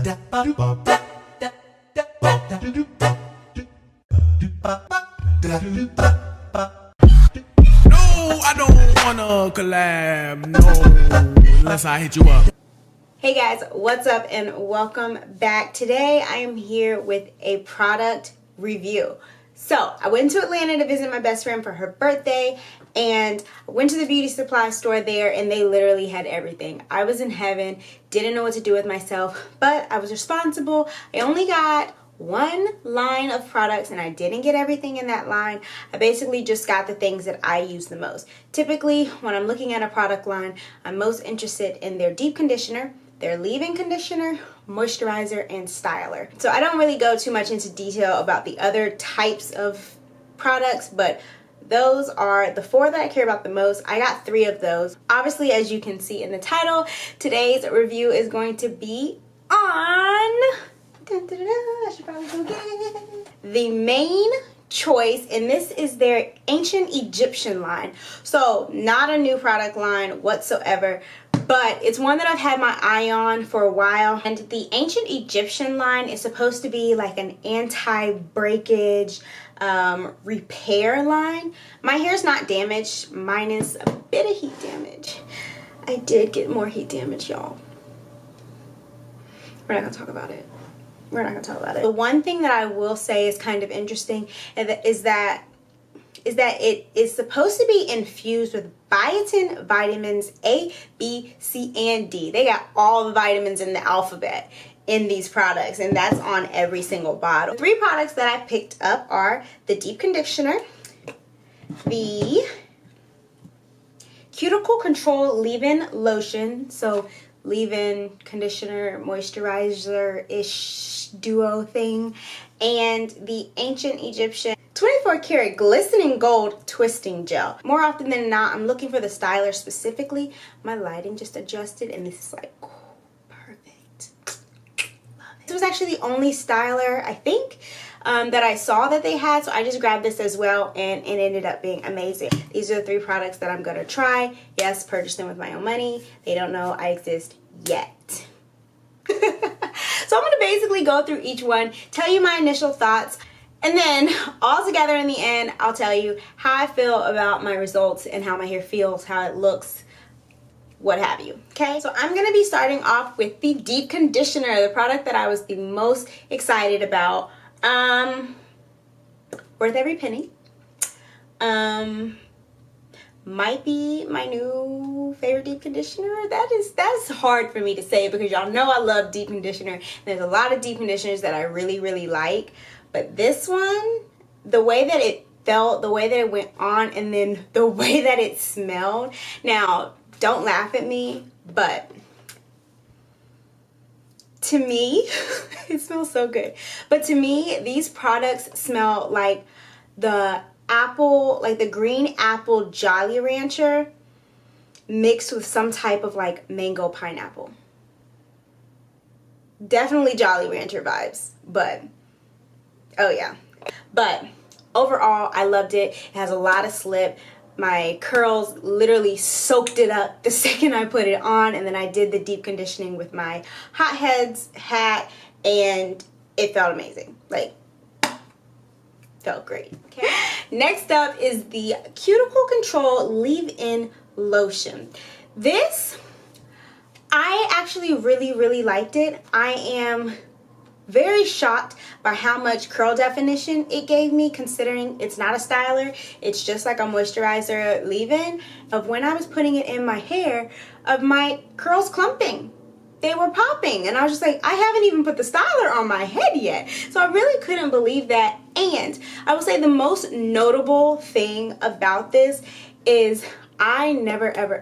I don't wanna collab, no, unless I hit you up. Hey guys, what's up and welcome back. Today I am here with a product review. So I went to Atlanta to visit my best friend for her birthday, and I went to the beauty supply store there and they literally had everything. I was in heaven, didn't know what to do with myself, but I was responsible. I only got one line of products and I didn't get everything in that line. I basically just got the things that I use the most. Typically, when I'm looking at a product line, I'm most interested in their deep conditioner, their leave-in conditioner, moisturizer, and styler. So I don't really go too much into detail about the other types of products, but those are the four that I care about the most. I got 3 of those. Obviously, as you can see in the title, today's review is going to be on I should probably go get it. The main choice, and this is their ancient Egyptian line. So not a new product line whatsoever, but it's one that I've had my eye on for a while. And the ancient Egyptian line is supposed to be like an anti-breakage repair line. My hair's not damaged, minus a bit of heat damage. I did get more heat damage, y'all. We're not gonna talk about it. We're not gonna talk about it. The one thing that I will say is kind of interesting is that it is supposed to be infused with biotin vitamins A, B, C, and D. They got all the vitamins in the alphabet in these products, and that's on every single bottle. 3 products that I picked up are the deep conditioner, the Cuticle Control leave-in lotion, so leave-in conditioner moisturizer-ish duo thing, and the ancient Egyptian 24 karat glistening gold twisting gel. More often than not, I'm looking for the styler specifically. My lighting just adjusted and this is like perfect. Love it. This was actually the only styler I think that I saw that they had, so I just grabbed this as well, and it ended up being amazing. These are the 3 products that I'm gonna try. Yes, purchase them with my own money. They don't know I exist yet. So I'm gonna basically go through each one, tell you my initial thoughts, and then all together in the end, I'll tell you how I feel about my results and how my hair feels, how it looks, what have you. Okay, so I'm gonna be starting off with the deep conditioner, the product that I was the most excited about. Worth every penny. Might be my new favorite deep conditioner. That's hard for me to say because y'all know I love deep conditioner. There's a lot of deep conditioners that I really like, but this one, the way that it felt, the way that it went on, and then the way that it smelled. Now, don't laugh at me, but to me, it smells so good. But to me, these products smell like the apple, like the green apple Jolly Rancher mixed with some type of like mango pineapple. Definitely Jolly Rancher vibes, but oh yeah. But overall, I loved it. It has a lot of slip. My curls literally soaked it up the second I put it on, and then I did the deep conditioning with my Hot Heads hat, and it felt amazing. Like, felt great. Okay. Next up is the Cuticle Control Leave-In Lotion. This, I actually really liked it. I am very shocked by how much curl definition it gave me, considering it's not a styler. It's just like a moisturizer leave-in. Of when I was putting it in my hair, of my curls clumping. They were popping, and I was just like, I haven't even put the styler on my head yet. So I really couldn't believe that. And I will say the most notable thing about this is I never ever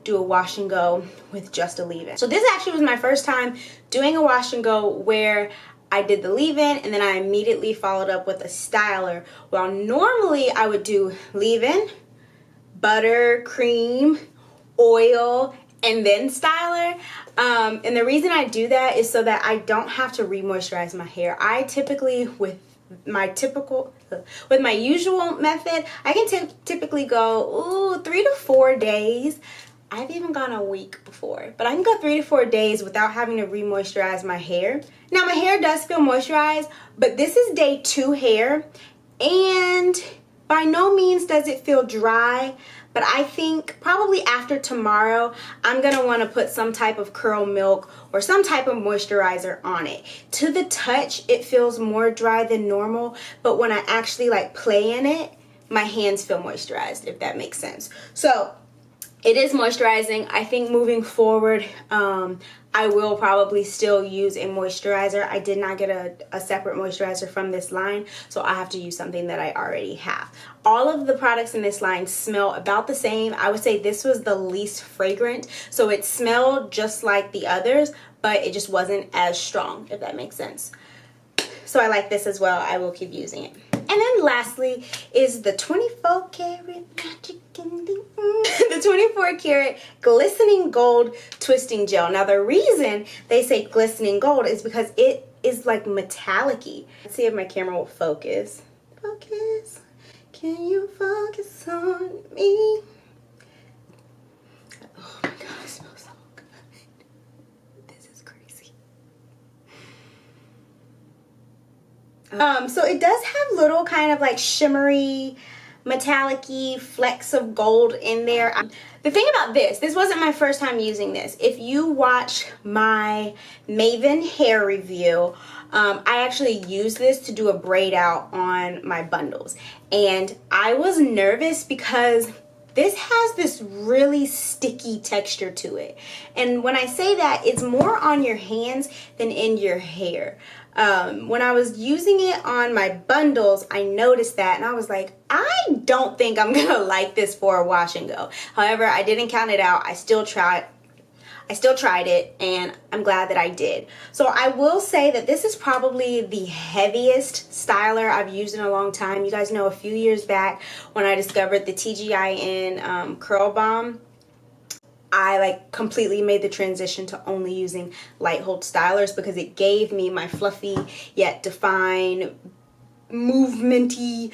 do a wash and go with just a leave-in. So this actually was my first time doing a wash and go where I did the leave-in and then I immediately followed up with a styler. While normally I would do leave-in, butter, cream, oil, and then styler. And the reason I do that is so that I don't have to re-moisturize my hair. I typically, with my usual method, I can typically go 3 to 4 days I've even gone a week before, but I can go 3 to 4 days without having to re-moisturize my hair. Now my hair does feel moisturized, but this is day 2 hair, and by no means does it feel dry. But I think probably after tomorrow, I'm gonna wanna put some type of curl milk or some type of moisturizer on it. To the touch, it feels more dry than normal, but when I actually like play in it, my hands feel moisturized, if that makes sense. So it is moisturizing. I think moving forward, I will probably still use a moisturizer. I did not get a separate moisturizer from this line, so I have to use something that I already have. All of the products in this line smell about the same. I would say this was the least fragrant, so it smelled just like the others, but it just wasn't as strong, if that makes sense. So I like this as well. I will keep using it. And then lastly is the 24 karat magic the 24 karat glistening gold twisting gel. Now the reason they say glistening gold is because it is like metallic-y. Let's see if my camera will focus. Focus. Can you focus on me? Oh my god, it smells so good. This is crazy. So it does have little kind of like shimmery, metallic-y flecks of gold in there. The thing about this wasn't my first time using this. If you watch my Maven hair review, I actually used this to do a braid out on my bundles. And I was nervous because this has this really sticky texture to it. And when I say that, it's more on your hands than in your hair. When I was using it on my bundles, I noticed that and I was like, I don't think I'm gonna like this for a wash and go. However, I didn't count it out. I still tried it, and I'm glad that I did. So I will say that this is probably the heaviest styler I've used in a long time. You guys know a few years back when I discovered the TGIN Curl Bomb, I like completely made the transition to only using light hold stylers because it gave me my fluffy yet defined movementy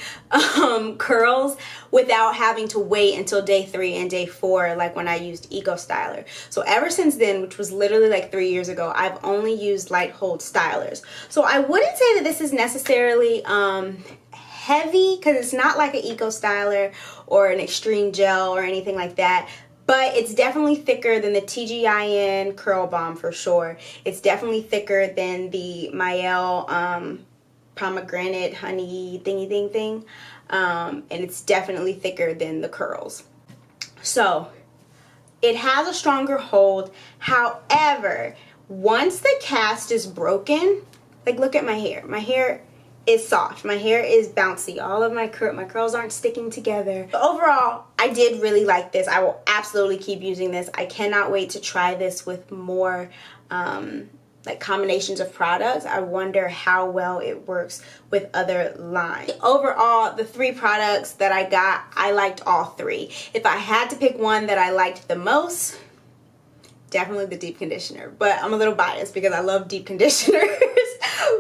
curls without having to wait until day 3 and day 4 like when I used Eco Styler. So ever since then, which was literally like 3 years ago, I've only used light hold stylers. So I wouldn't say that this is necessarily heavy because it's not like an Eco Styler or an extreme gel or anything like that. But it's definitely thicker than the TGIN Curl Bomb for sure. It's definitely thicker than the Mael pomegranate honey thingy thing. And it's definitely thicker than the curls. So it has a stronger hold. However, once the cast is broken, like look at my hair. My hair is soft. My hair is bouncy. All of my curls aren't sticking together. But overall, I did really like this. I will absolutely keep using this. I cannot wait to try this with more like combinations of products. I wonder how well it works with other lines. Overall, the 3 products that I got, I liked all 3. If I had to pick one that I liked the most, definitely the deep conditioner. But I'm a little biased because I love deep conditioners.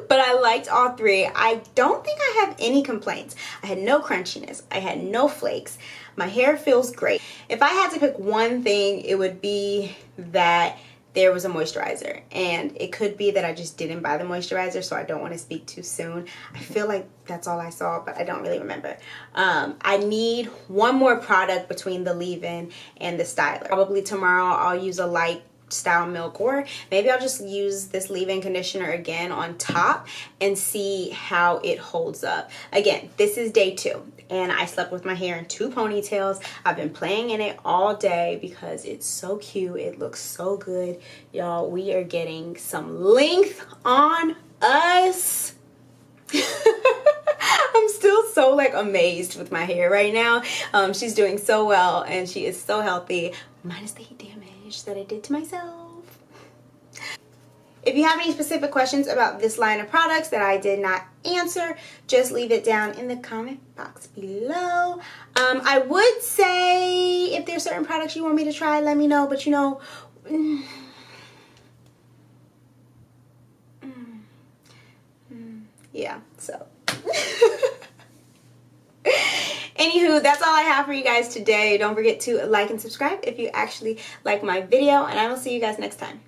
But I liked all 3. I don't think I have any complaints. I had no crunchiness. I had no flakes. My hair feels great. If I had to pick one thing, it would be that there was a moisturizer. And it could be that I just didn't buy the moisturizer, so I don't want to speak too soon. I feel like that's all I saw, but I don't really remember. I need one more product between the leave-in and the styler. Probably tomorrow I'll use a light style milk, or maybe I'll just use this leave-in conditioner again on top and see how it holds up. Again, this is day 2 and I slept with my hair in 2 ponytails. I've been playing in it all day because it's so cute. It looks so good. Y'all, we are getting some length on us. I'm still so like amazed with my hair right now. She's doing so well and she is so healthy, minus the heat damage that I did to myself. If you have any specific questions about this line of products that I did not answer, just leave it down in the comment box below. I would say if there's certain products you want me to try, let me know, but you know, yeah, so Anywho, Anywho, that's all I have for you guys today. Don't forget to like and subscribe if you actually like my video, and I will see you guys next time.